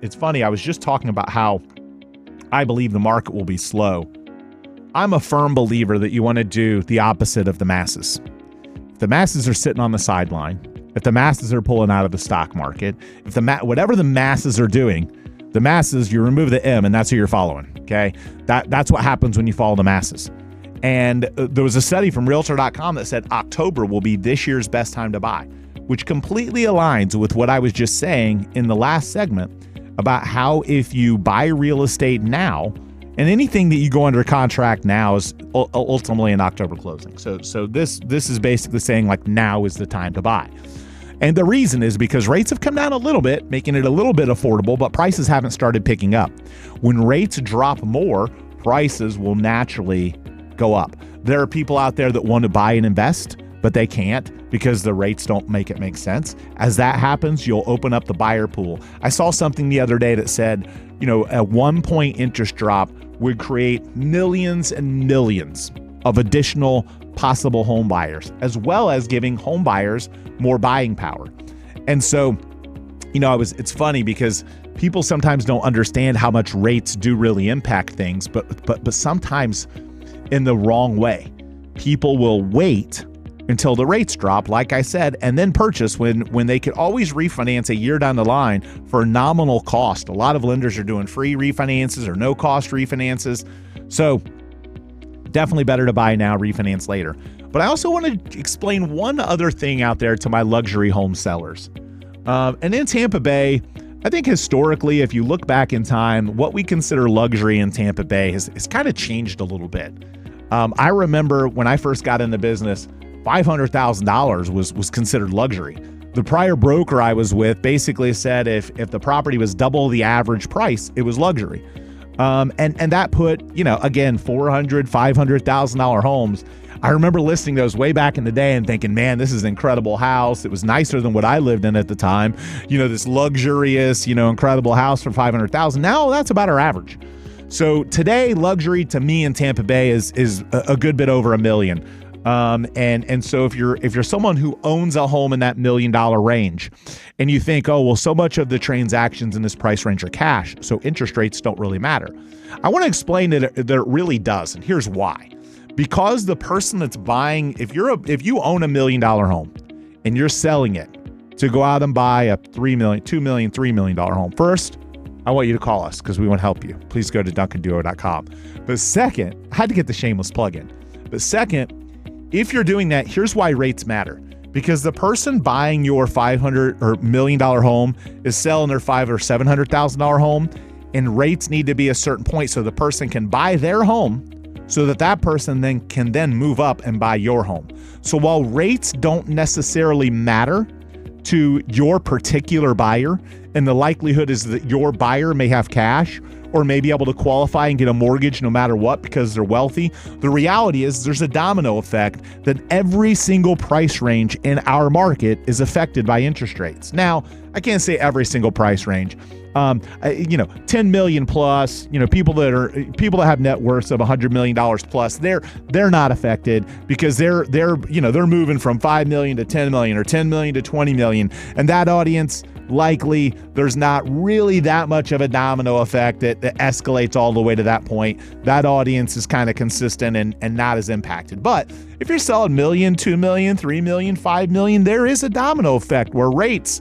It's funny. I was just talking about how I believe the market will be slow. I'm a firm believer that you want to do the opposite of the masses. If the masses are sitting on the sideline, if the masses are pulling out of the stock market, if whatever the masses are doing, the masses, you remove the M and that's who you're following. Okay. That's what happens when you follow the masses. And there was a study from Realtor.com that said October will be this year's best time to buy, which completely aligns with what I was just saying in the last segment about how if you buy real estate now, and anything that you go under contract now is ultimately an October closing. So this is basically saying like now is the time to buy. And the reason is because rates have come down a little bit, making it a little bit affordable, but prices haven't started picking up. When rates drop more, prices will naturally go up. There are people out there that want to buy and invest, but they can't because the rates don't make it make sense. As that happens, you'll open up the buyer pool. I saw something the other day that said, a 1 point interest drop would create millions and millions of additional possible home buyers, as well as giving home buyers more buying power. And so, it's funny because people sometimes don't understand how much rates do really impact things, but sometimes in the wrong way. People will wait until the rates drop, like I said, and then purchase when they could always refinance a year down the line for nominal cost. A lot of lenders are doing free refinances or no cost refinances. So definitely better to buy now, refinance later. But I also want to explain one other thing out there to my luxury home sellers. And in Tampa Bay, I think historically, if you look back in time, what we consider luxury in Tampa Bay has kind of changed a little bit. I remember when I first got in the business, $500,000 was considered luxury. The prior broker I was with basically said if the property was double the average price, it was luxury. And that put, again, $400,000, $500,000 homes. I remember listing those way back in the day and thinking, man, this is an incredible house. It was nicer than what I lived in at the time. This luxurious, incredible house for $500,000. Now that's about our average. So today, luxury to me in Tampa Bay is a good bit over $1 million. And so if you're someone who owns a home in that $1 million range and you think, oh, well, so much of the transactions in this price range are cash, so interest rates don't really matter. I want to explain that it really does. And here's why. Because the person that's buying, if you own $1 million home and you're selling it to go out and buy a $3 million, $2 million, $3 million home, first, I want you to call us because we want to help you. Please go to duncanduo.com. But second, I had to get the shameless plug in. But second, if you're doing that, here's why rates matter. Because the person buying your $500 or $1 million home is selling their $500,000 or $700,000 home, and rates need to be a certain point so the person can buy their home so that person can move up and buy your home. So while rates don't necessarily matter to your particular buyer, and the likelihood is that your buyer may have cash or may be able to qualify and get a mortgage no matter what because they're wealthy, the reality is there's a domino effect that every single price range in our market is affected by interest rates. Now, I can't say every single price range. 10 million plus, people that have net worths of $100 million plus, they're not affected because they're moving from 5 million to 10 million or 10 million to 20 million. And that audience, likely there's not really that much of a domino effect that escalates all the way to that point. That audience is kind of consistent and not as impacted. But if you're selling $1 million, $2 million, $3 million, $5 million, there is a domino effect where rates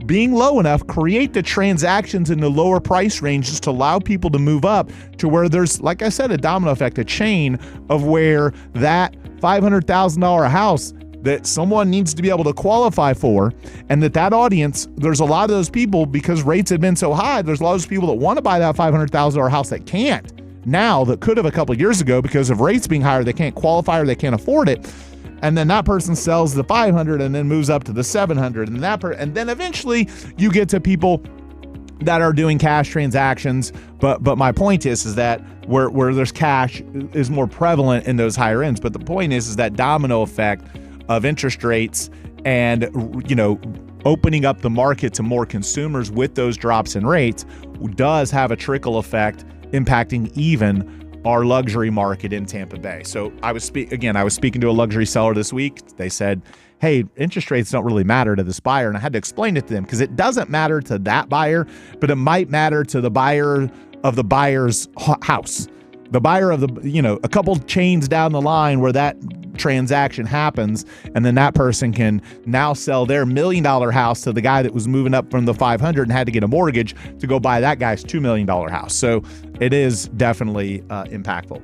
being low enough create the transactions in the lower price ranges to allow people to move up to where there's, like I said, a domino effect, a chain of where that $500,000 house that someone needs to be able to qualify for, and that audience, there's a lot of those people because rates have been so high, there's a lot of those people that want to buy that $500,000 house that can't now that could have a couple of years ago because of rates being higher, they can't qualify or they can't afford it. And then that person sells the 500 and then moves up to the 700 and then eventually you get to people that are doing cash transactions. But my point is that where there's cash is more prevalent in those higher ends. But the point is that domino effect of interest rates and, opening up the market to more consumers with those drops in rates does have a trickle effect impacting even our luxury market in Tampa Bay. So I was speaking to a luxury seller this week. They said, hey, interest rates don't really matter to this buyer. And I had to explain it to them because it doesn't matter to that buyer, but it might matter to the buyer of the buyer's house. The buyer of the, a couple chains down the line where that transaction happens, and then that person can now sell their $1 million house to the guy that was moving up from the 500 and had to get a mortgage to go buy that guy's $2 million house. So it is definitely impactful.